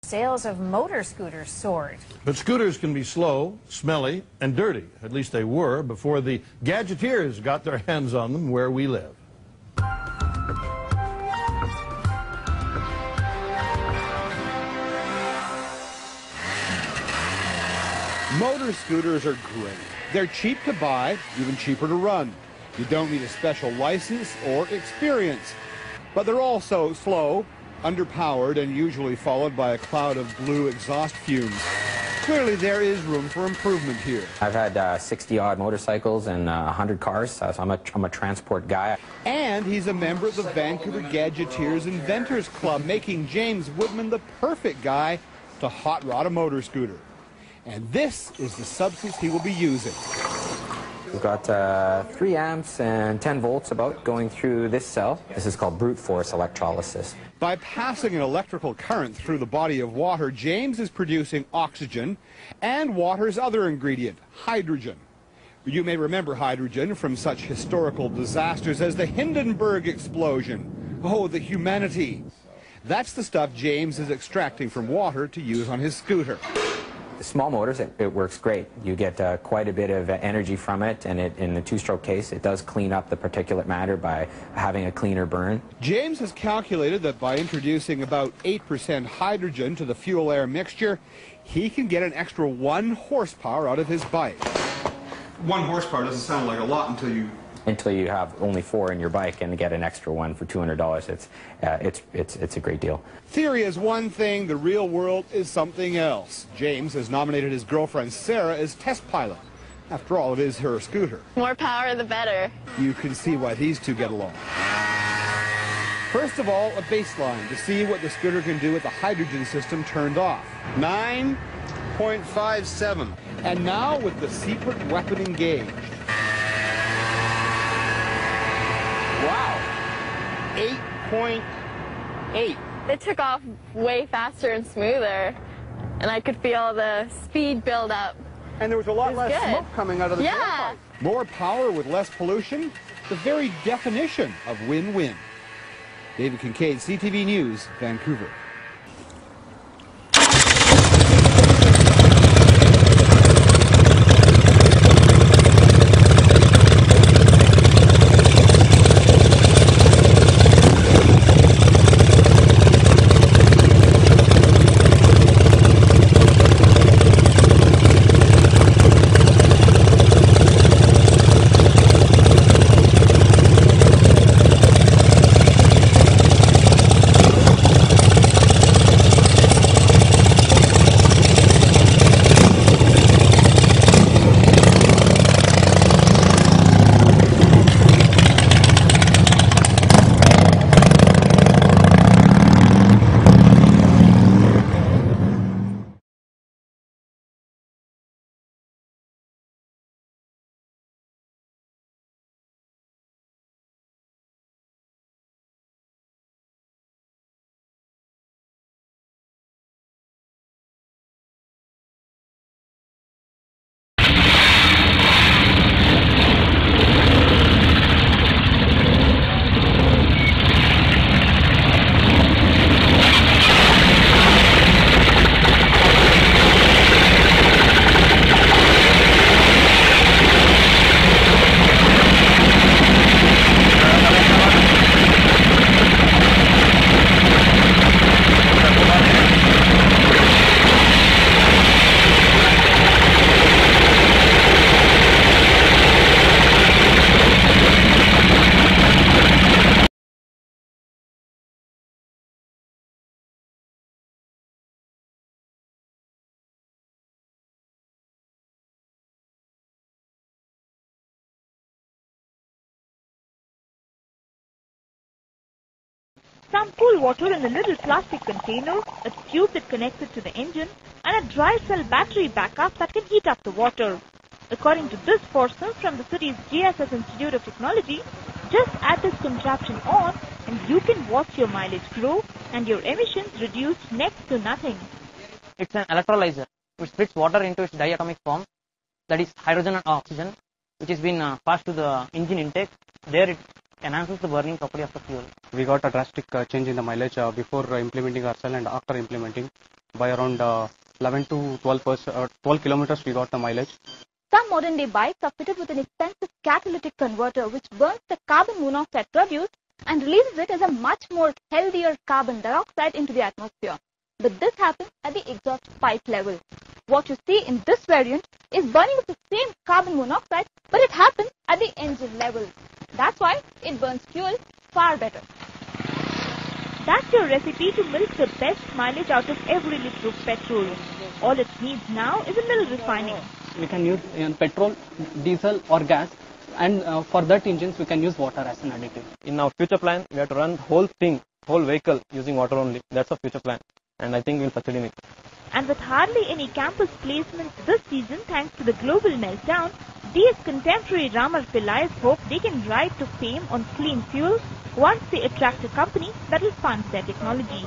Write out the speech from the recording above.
Sales of motor scooters soared. But scooters can be slow, smelly, and dirty. At least they were before the gadgeteers got their hands on them where we live. Motor scooters are great. They're cheap to buy, even cheaper to run. You don't need a special license or experience. But they're also slow, underpowered, and usually followed by a cloud of blue exhaust fumes. Clearly there is room for improvement here. I've had 60-odd motorcycles and 100 cars, so I'm a transport guy. And he's a member of the Vancouver Gadgeteers Inventors Club, making James Woodman the perfect guy to hot rod a motor scooter. And this is the substance he will be using. We've got 3 amps and 10 volts about going through this cell. This is called brute force electrolysis. By passing an electrical current through the body of water, James is producing oxygen and water's other ingredient, hydrogen. You may remember hydrogen from such historical disasters as the Hindenburg explosion. Oh, the humanity. That's the stuff James is extracting from water to use on his scooter. The small motors, it works great. You get quite a bit of energy from it, and in the two-stroke case, it does clean up the particulate matter by having a cleaner burn. James has calculated that by introducing about 8% hydrogen to the fuel-air mixture, he can get an extra 1 horsepower out of his bike. 1 horsepower doesn't sound like a lot until you have only 4 in your bike and get an extra 1 for $200. It's a great deal. Theory is one thing, the real world is something else. James has nominated his girlfriend Sarah as test pilot. After all, it is her scooter. More power, the better. You can see why these two get along. First of all, a baseline to see what the scooter can do with the hydrogen system turned off. 9.57. And now with the secret weapon engaged. Wow, 8.8. It took off way faster and smoother, and I could feel the speed build up. And there was a lot less smoke coming out of the tailpipe. More power with less pollution, the very definition of win-win. David Kincaid, CTV News, Vancouver. Some cool water in a little plastic container, a tube that connects it to the engine, and a dry cell battery backup that can heat up the water. According to this person from the city's GSS Institute of Technology, just add this contraption on and you can watch your mileage grow and your emissions reduced next to nothing. It's an electrolyzer which splits water into its diatomic form, that is hydrogen and oxygen, which has been passed to the engine intake. There it enhances the burning property of the fuel. We got a drastic change in the mileage before implementing our cell and after implementing. by around 11 to 12 kilometers we got the mileage. Some modern day bikes are fitted with an expensive catalytic converter which burns the carbon monoxide produced and releases it as a much more healthier carbon dioxide into the atmosphere. But this happens at the exhaust pipe level. What you see in this variant is burning of the same carbon monoxide, but it happens at the engine level. That's why it burns fuel far better. That's your recipe to milk the best mileage out of every liter of petrol. All it needs now is a mill refining. We can use petrol, diesel or gas, and for that engines we can use water as an additive. In our future plan, we have to run whole vehicle using water only. That's our future plan, and I think we'll succeed in it. And with hardly any campus placements this season thanks to the global meltdown, DS contemporary Ramar Pillais hope they can ride to fame on clean fuel once they attract a company that will fund their technology.